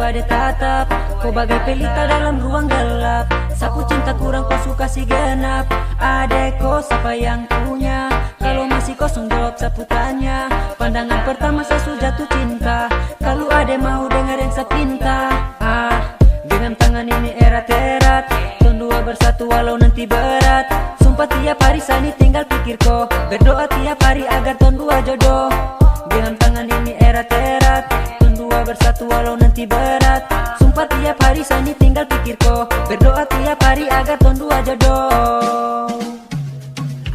ada tatap. Kau bagai pelita dalam ruang gelap. Sapu cinta kurang kau suka si genap. Adek kau siapa yang punya? Kalau masih kosong jawab sapu tanya. Pandangan pertama saya sudah jatuh cinta. Kalau ada mau dengar yang saya pinta. Genggam tangan ini erat-erat. Ton dua bersatu walau nanti berat. Sumpah tiap hari saya ini tinggal pikir kau. Berdoa tiap hari agar ton dua jodoh. Genggam tangan ini erat-erat. Ton dua bersatu walau nanti berat. Sumpah tiap hari saya ini tinggal pikir kau. Berdoa tiap hari agar ton dua jodoh.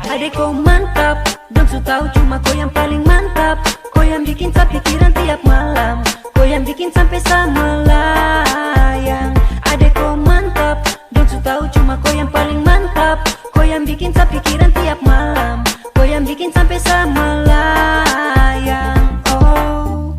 Adek kau mantap, dong su tahu cuma kau yang paling mantap. Kau yang bikin saya pikiran tiap malam. Kau yang bikin sampai saya melayang. Adek kau mantap, dong su tahu cuma kau yang paling mantap. Kau yang bikin saya pikiran tiap malam. Kau yang bikin sampai saya melayang. Oh.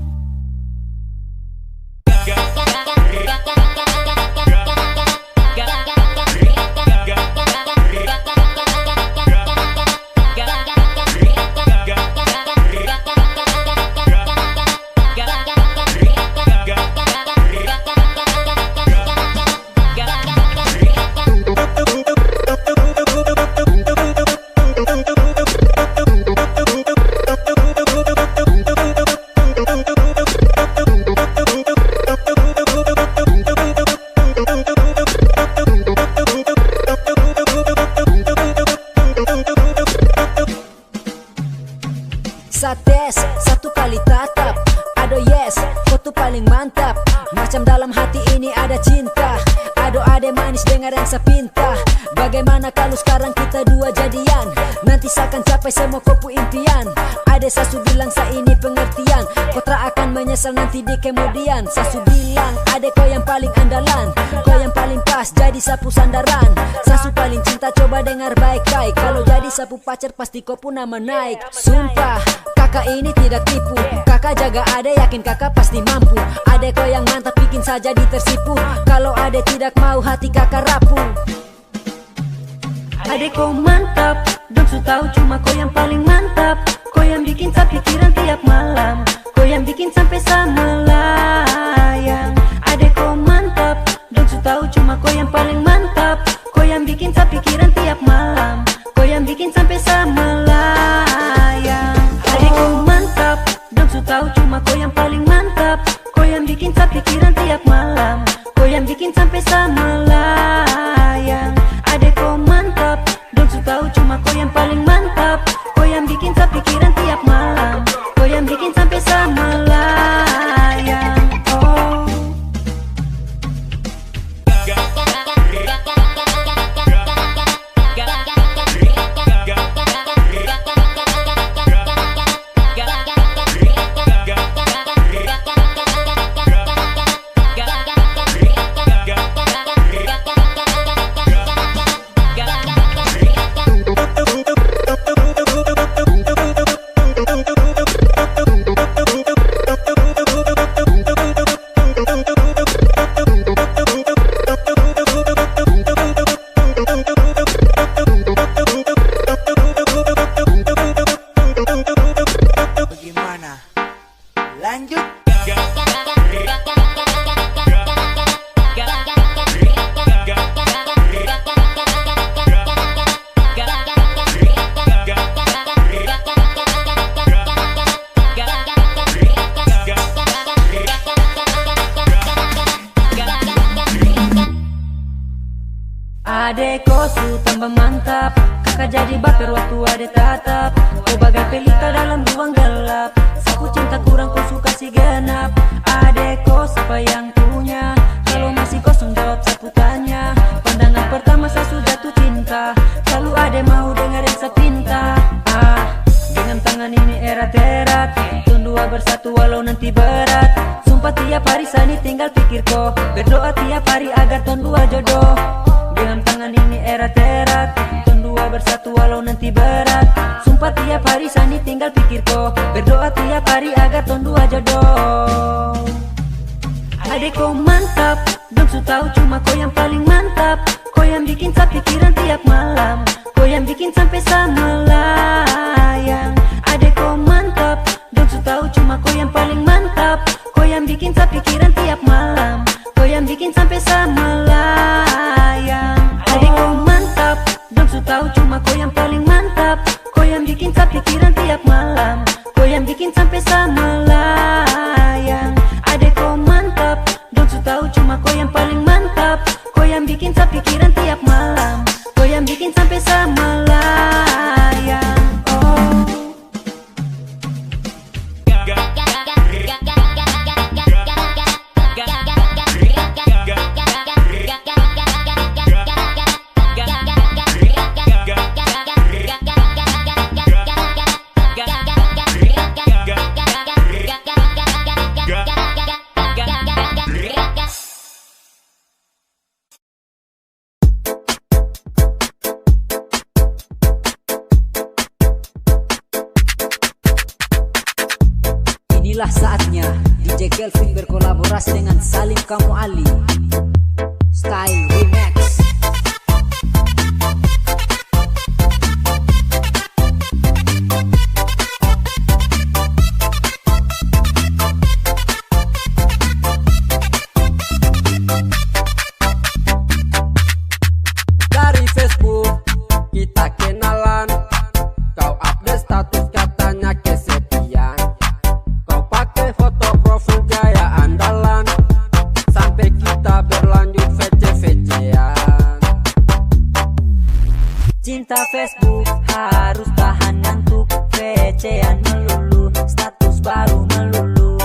Sates, satu kali tatap. Ado yes, kau tuh paling mantap. Macam dalam hati ini ada cinta. Ado ade manis dengar yang saya pinta. Bagaimana kalau sekarang kita dua jadian? Nanti saya akan capai semua kopu impian. Ade sasu bilang saya ini pengertian. Kau tak akan menyesal nanti di kemudian. Sasu bilang ade kau yang paling andalan. Kau yang paling pas jadi sapu sandaran. Sasu paling cinta coba dengar baik-baik. Kalau jadi sapu pacar pasti kau pun nama naik. Sumpah kakak ini tidak tipu. Kakak jaga ade yakin kakak pasti mampu. Ade kau yang mantap bikin saya jadi tersipu. Kalau ade tidak mau hati kakak rapuh. Ade kau mantap, dong su tahu cuma kau yang paling mantap. Kau yang bikin saya pikiran tiap malam. Kau yang bikin sampai saya melayang. Ade kau mantap, dong su tahu cuma kau yang paling mantap. Kau yang bikin saya pikiran tiap malam. Kau yang bikin sampai saya melayang. Ade kau mantap, dong su tahu cuma kau yang paling mantap. Kau yang bikin saya pikiran tiap malam. Kau yang bikin sampai saya melayang. Ade kau mantap, dong su tahu cuma kau yang paling mantap. Kau yang bikin saya pikiran tiap malam. Kau yang bikin sampai saya melayang. Oh. Bagaimana? Lanjut. Adek kau su tambah mantap. Kakak jadi baper waktu ade tatap. Kau bagai pelita dalam ruang gelap. Sapu cinta kurang kau suka si genap. Adek kau siapa yang punya? Kalau masih kosong jawab sapu tanya. Pandangan pertama saya sudah jatuh cinta. Kalau ade mau dengar yang saya pinta. Genggam tangan ini erat-erat. Ton dua bersatu walau nanti berat. Sumpah tiap hari saya ini tinggal pikir kau. Berdoa tiap hari agar ton dua jodoh. Genggam tangan ini erat-erat. Ton dua bersatu walau nanti berat. Sumpah tiap hari saya ini tinggal pikir kau. Berdoa tiap hari agar ton dua jodoh. Adek kau mantap, dong su tahu cuma kau yang paling mantap. Kau yang bikin saya pikiran tiap malam. Kau yang bikin sampai saya melayang. Adek kau mantap, dong su tahu cuma kau yang paling mantap. Kau yang bikin saya pikiran tiap malam. tahu cuma kau yang paling mantap. Kau yang bikin saya pikiran tiap malam, kau yang bikin sampai saya melayang. Oh, inilah saatnya DJ Kelvin berkolaborasi dengan Salim Kamu Ali, Style Remix. Dari Facebook kita kenalan, kau update status katanya kesepian. Kau pakai foto profil gaya andalan, sampai kita berlanjut VC-VC-an. cinta Facebook harus tahan ngantuk, VC-an melulu, status baru melulu.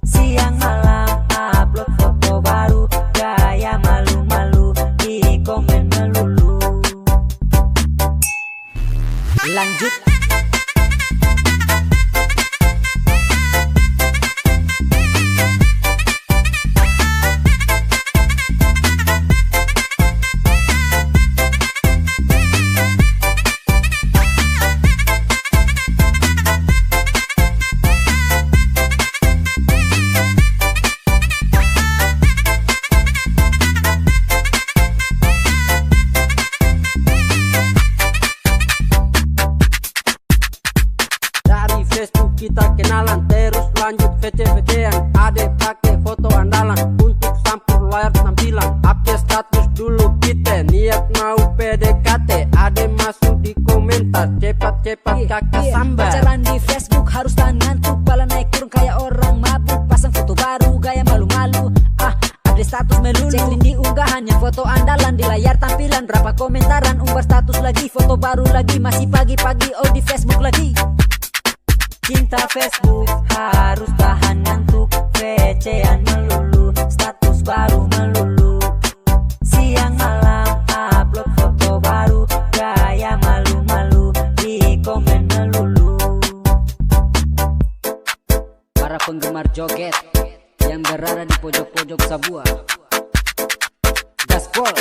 Siang malam upload foto baru, gaya malu-malu, di komen melulu. Lanjut. Dari Facebook kita kenalan, terus lanjut VC-VC-an. Ade pakai foto andalan untuk sampul layar tampilan. Update status dulu kita niat mau PDKT. Ade masuk di komentar, cepat-cepat kakak sambar. Pacaran di Facebook harus tahan ngantuk, pala naik turun kayak orang mabuk. Pasang foto baru gaya malu-malu, update status melulu. Cek di unggahannya foto andalan, di layar tampilan berapa komentaran. Umbar status lagi, foto baru lagi, masih pagi-pagi oh di Facebook lagi. Cinta Facebook harus tahan ngantuk, VC-an melulu, status baru melulu. Siang malam upload foto baru, gaya malu-malu, di komen melulu. Para penggemar joget yang berada di pojok-pojok Sabua, gaspol.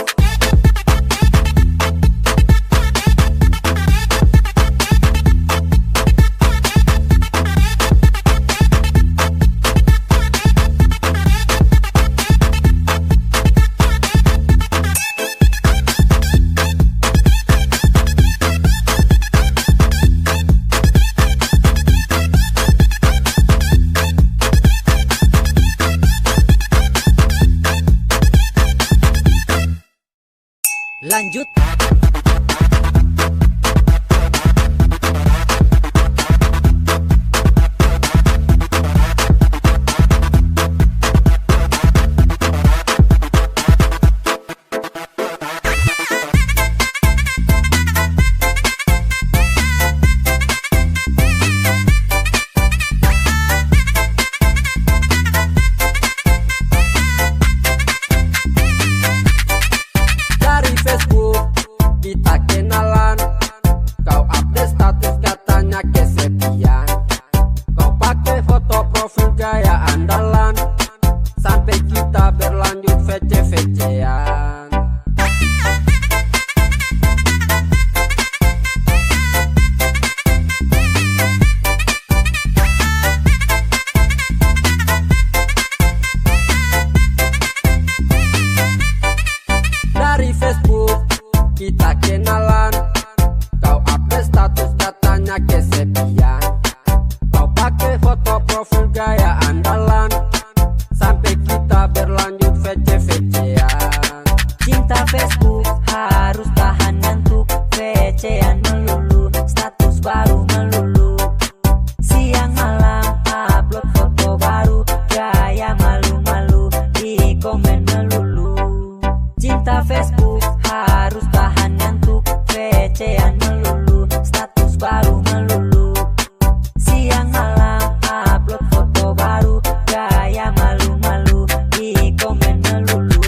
Lanjut. Dari Facebook Buta Facebook harus tahan ngantuk, VC-an melulu, status baru melulu, siang malam upload foto baru, gaya malu-malu di komen melulu.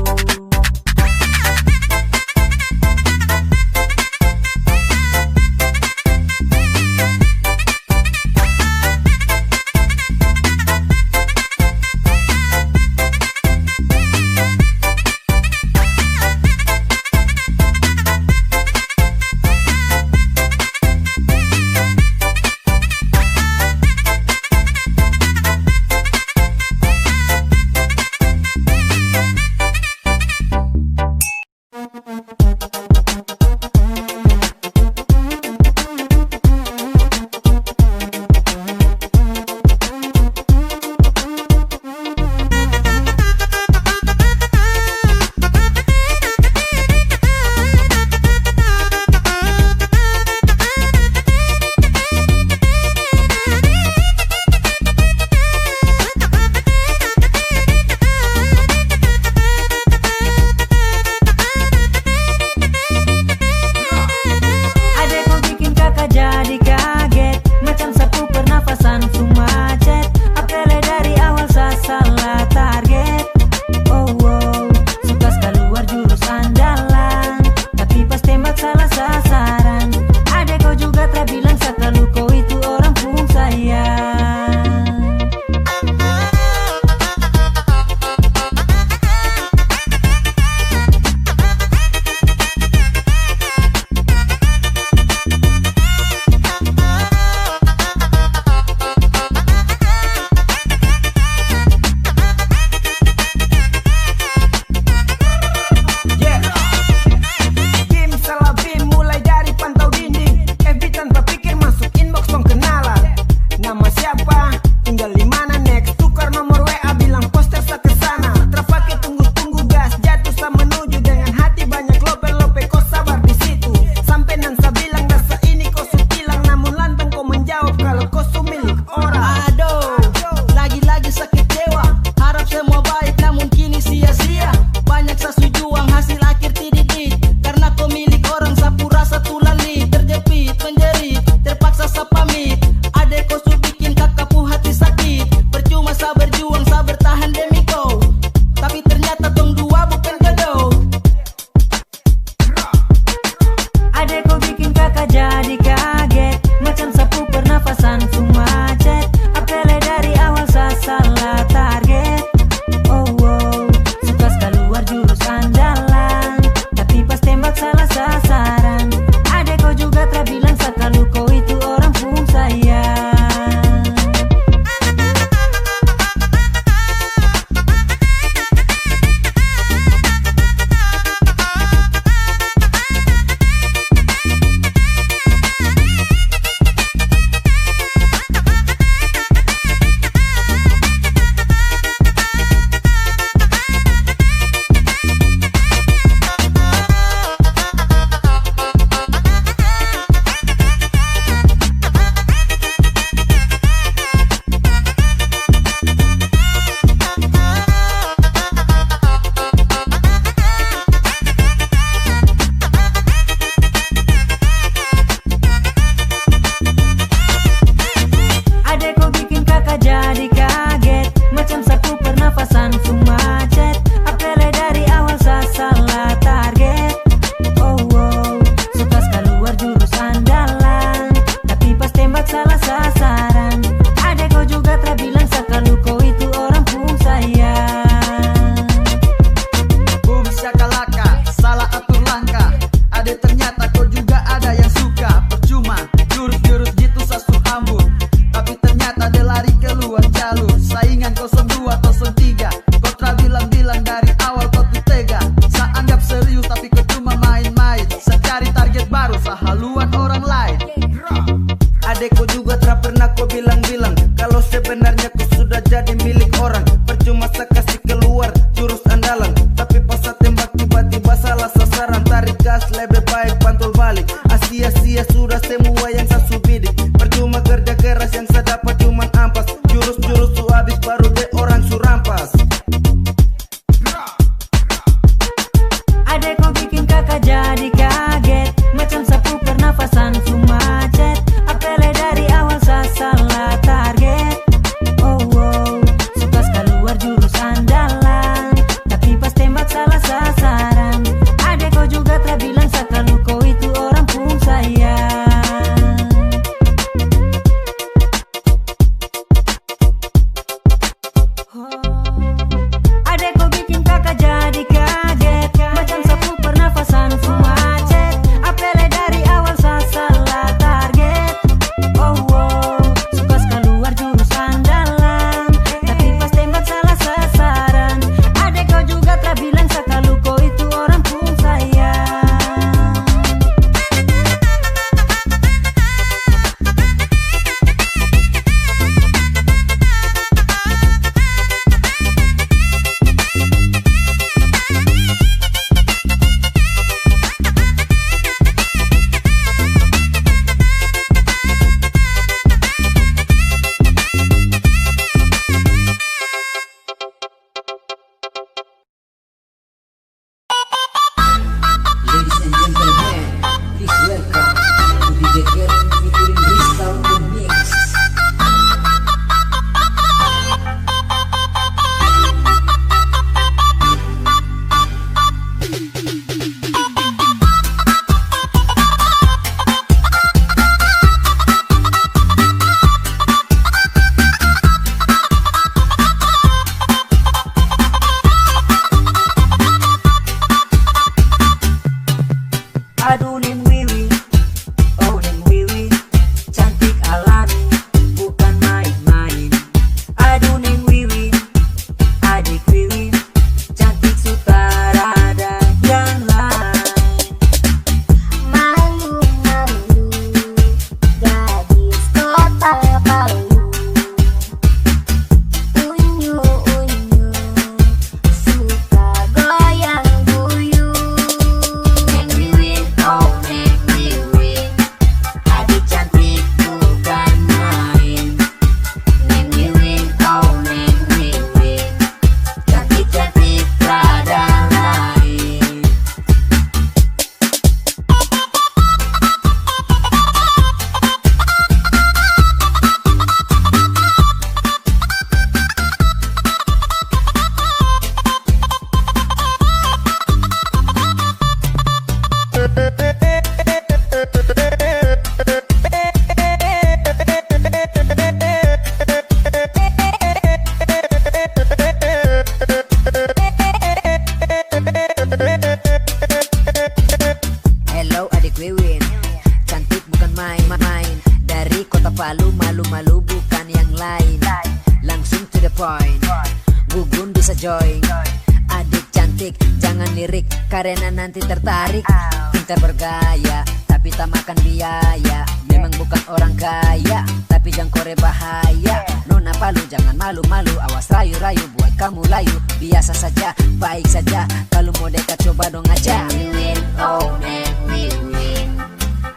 cantik, jangan lirik karena nanti tertarik. Pintar bergaya, tapi tak makan biaya. Memang bukan orang kaya, tapi jangkore bahaya. Nona Palu jangan malu-malu, awas rayu-rayu buat kamu layu. Biasa saja, baik saja, kalau mau dekat coba dong aja. Wiwin, oh neng Wiwin,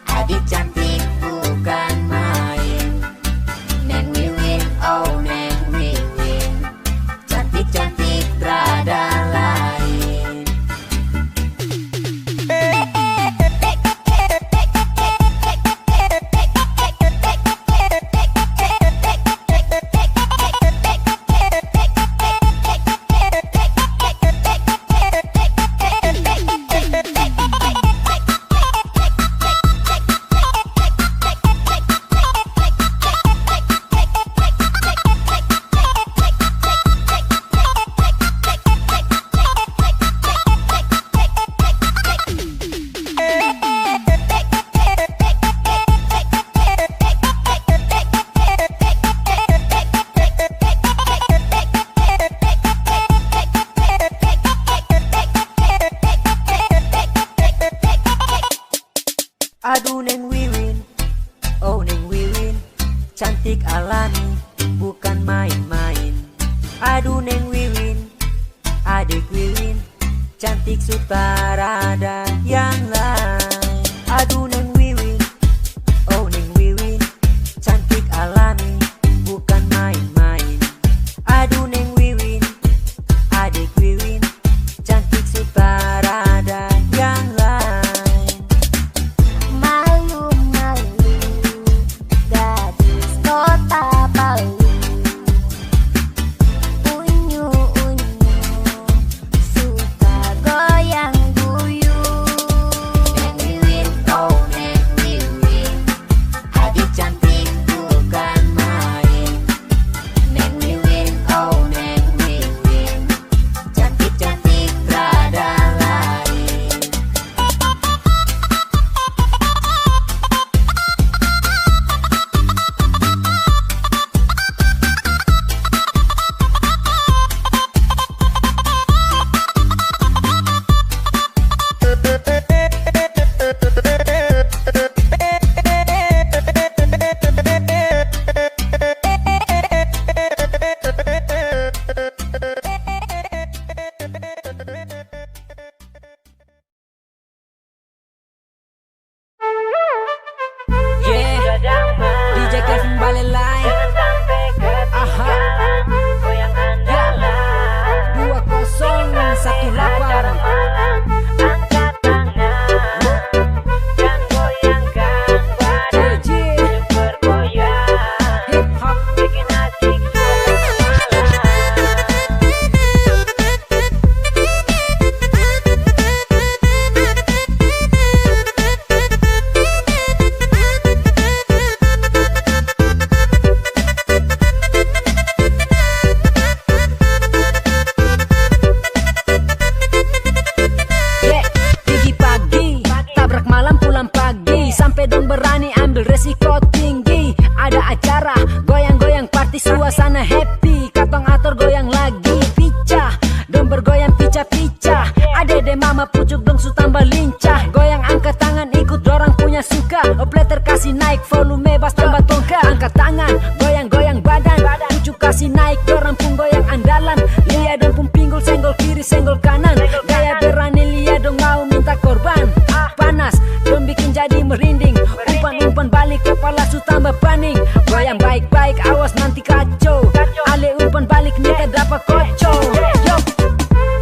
adik cantik bukan main. Neng Wiwin, oh neng Wiwin, cantik-cantik rada lain. Aduh neng Wiwin, oh neng Wiwin, cantik alami, bukan main-main. Aduh neng Wiwin, adik Wiwin, cantik sutarada yang lain. Aduh neng Wiwin, oh neng Wiwin, cantik alami, bukan main-main. Aduh neng Wiwin, adik Wiwin, cantik sutarada yang lain. DJ Kevin Balelai, aha, ya, 2018. Suasana happy, katong atur goyang lagi picah, dong bergoyang pica-pica. Adede mama pucuk dong su tambah lincah. Goyang angkat tangan ikut dorang punya suka. Opleter kasih naik volume bas tambah tongka. Angkat tangan, goyang-goyang badan, pucuk kasih naik dorang pun goyang andalan. Lihat dong pun pinggul senggol kiri senggol kanan. Gaya berani lihat dong mau minta korban. Panas, dong bikin jadi merinding. Umpan-umpan balik kepala su tambah paning. Goyang baik-baik awas nanti kacau. Ale umpan balik nika dapat kocok.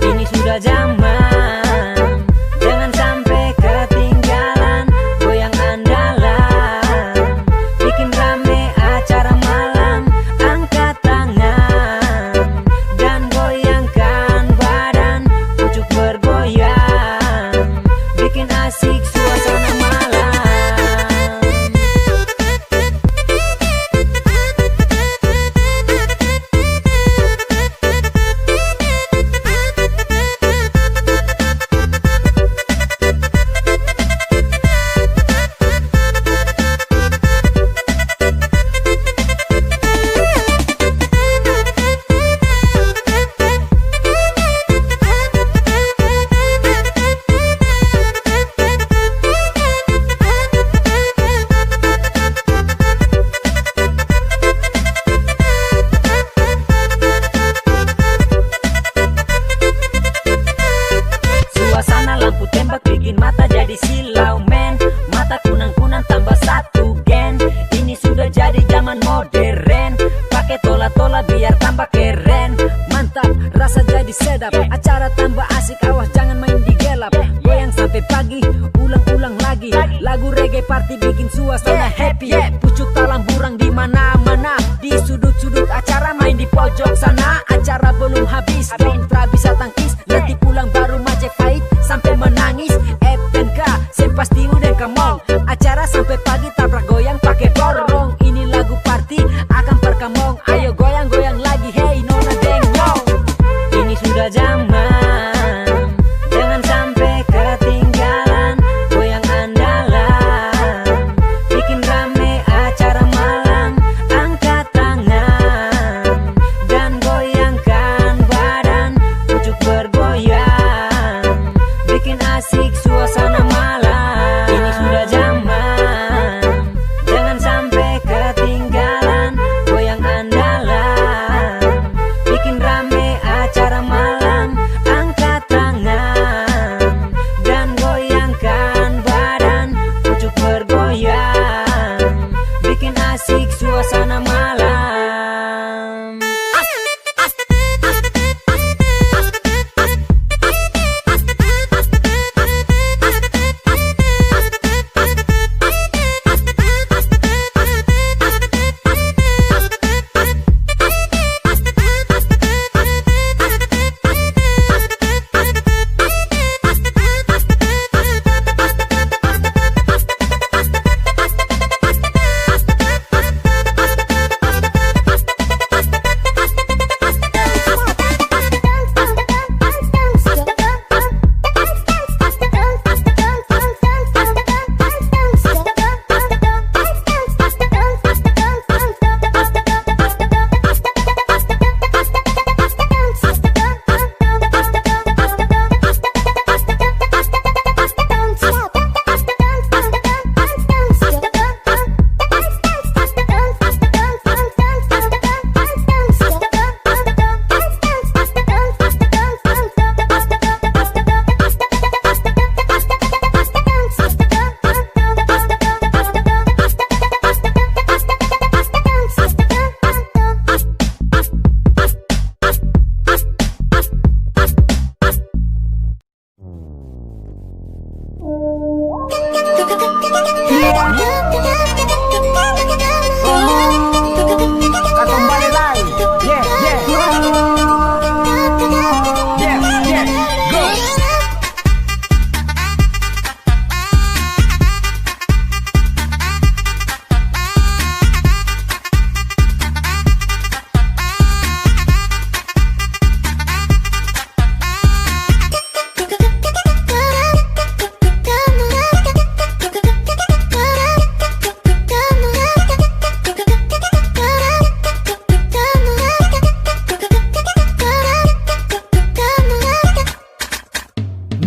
Ini sudah zaman, jangan sampai ketinggalan. Goyang andalan, bikin rame acara malam. Angkat tangan dan goyangkan badan, pucuk bergoyang, bikin asik suasana malam. sapu tembak bikin mata jadi silau men. Mata kunang-kunang tambah satu gen. Ini sudah jadi zaman modern. Pakai tola-tola biar tambah keren. Mantap, rasa jadi sedap. Acara tambah asik, awas jangan main di gelap. Goyang sampai pagi, ulang-ulang lagi. Lagu reggae party bikin suasana happy. Pucuk talam burang di mana-mana. Di sudut-sudut acara main di pojok sana. Acara belum habis, kontra bisa tangkis. Nanti pulang baru majek fight sampai menangis. FNK, sem pasti udah kamong. Acara sampai pagi tabrak goyang pakai borong. Ini lagu party akan perkamong. Ayo goyang-goyang lagi, hey nona dengong. Ini sudah zaman, jangan sampai ketinggalan. Goyang andalan, bikin rame acara malam. Angkat tangan dan goyangkan badan. Pucuk bergoyang, bikin asik suasana malam. Ini sudah zaman, jangan sampai ketinggalan. Goyang andalan, bikin rame acara malam. Angkat tangan dan goyangkan badan. Pucuk bergoyang, bikin asik suasana malam.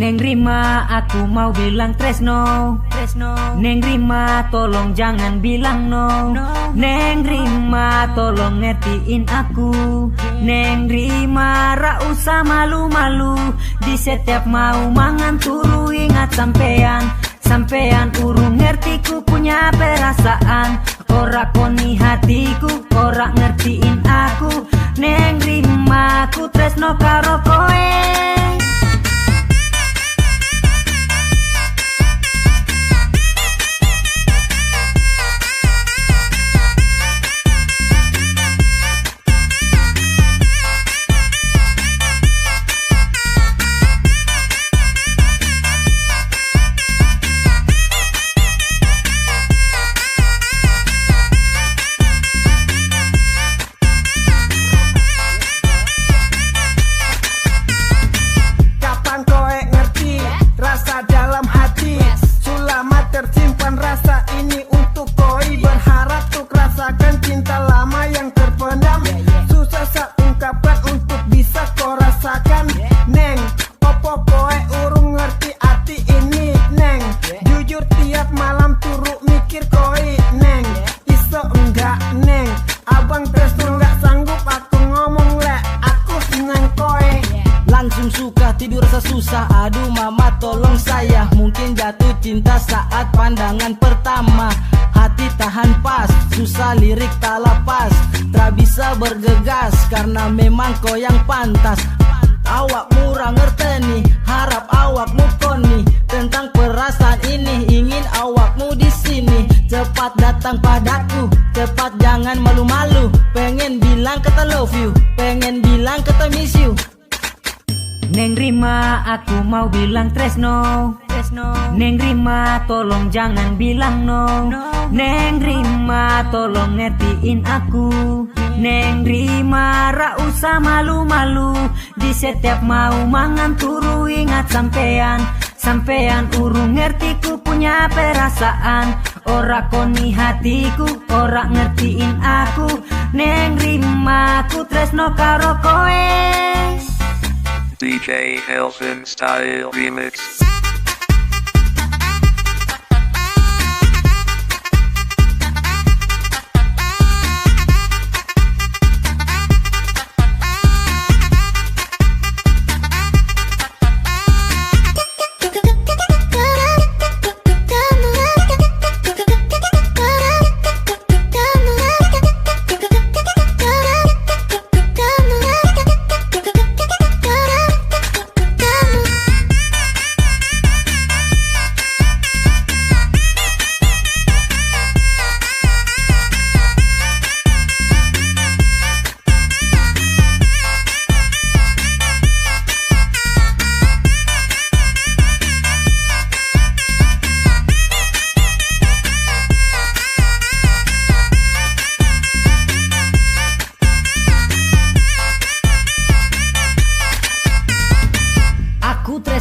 Neng Rima, aku mau bilang Tresno. Neng Rima, tolong jangan bilang no. Neng Rima, tolong ngertiin aku. Neng Rima, ra usah malu-malu. Di setiap mau mangan turu ingat sampean. Sampean urung ngerti ku punya perasaan. Ora koni hatiku, ora ngertiin aku. Neng Rima, ku tresno karo koe. tidur rasa susah. Aduh mama tolong saya, mungkin jatuh cinta saat pandangan pertama. Hati tahan pas, susah lirik tak lepas. Tak bisa bergegas karena memang kau yang pantas. Awak murah ngerteni, harap awakmu koni tentang perasaan ini. Ingin awakmu di sini, cepat datang padaku, cepat jangan malu-malu. Pengen bilang kata love you, pengen bilang kata miss you. Neng Rima, aku mau bilang tresno. Neng Rima, tolong jangan bilang no. Neng Rima, tolong ngertiin aku. Neng Rima, ra usah malu-malu. Di setiap mau mangan turu ingat sampean. Sampean urung ngerti ku punya perasaan. Ora koni hatiku, ora ngertiin aku. Neng Rima, ku tresno karo koe. DJ Elfin Style Remix.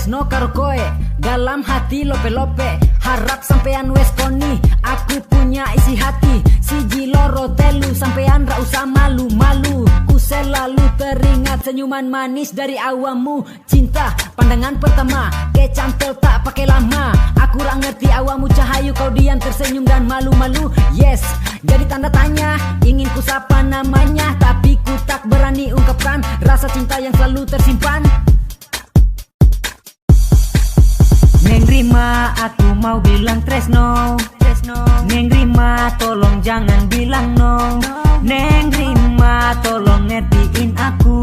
tresno karo koe, dalam hati lope-lope. Harap sampean wes koni, aku punya isi hati. Siji loro telu, sampean ra usah malu-malu. Ku selalu teringat senyuman manis dari awamu. Cinta pandangan pertama, kecantel tak pakai lama. Aku ra ngerti awamu cahayu, kau diam tersenyum dan malu-malu. Yes, jadi tanda tanya, ingin ku sapa namanya, tapi ku tak berani ungkapkan rasa cinta yang selalu tersimpan. Neng Rima, aku mau bilang tresno. Neng Rima, tolong jangan bilang no. Neng Rima, tolong ngertiin aku.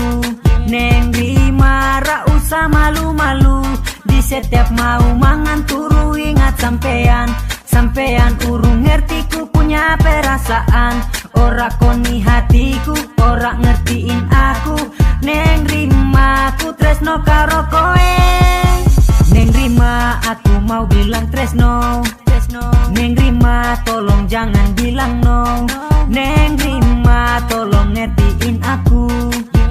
Neng Rima, ra usah malu-malu. Di setiap mau mangan turu ingat sampean. Sampean urung ngerti ku punya perasaan. Ora koni hatiku, ora ngertiin aku. Neng Rima, ku tresno karo koe. Neng Rima, aku mau bilang tresno. Neng Rima, tolong jangan bilang no. Neng Rima, tolong ngertiin aku.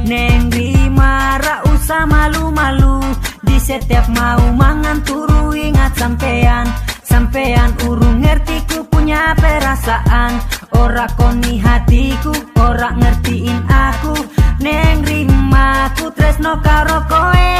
Neng Rima, ra usah malu-malu. Di setiap mau mangan turu ingat sampean. Sampean urung ngerti ku punya perasaan. Ora koni hatiku, ora ngertiin aku. Neng Rima, ku tresno karo koe.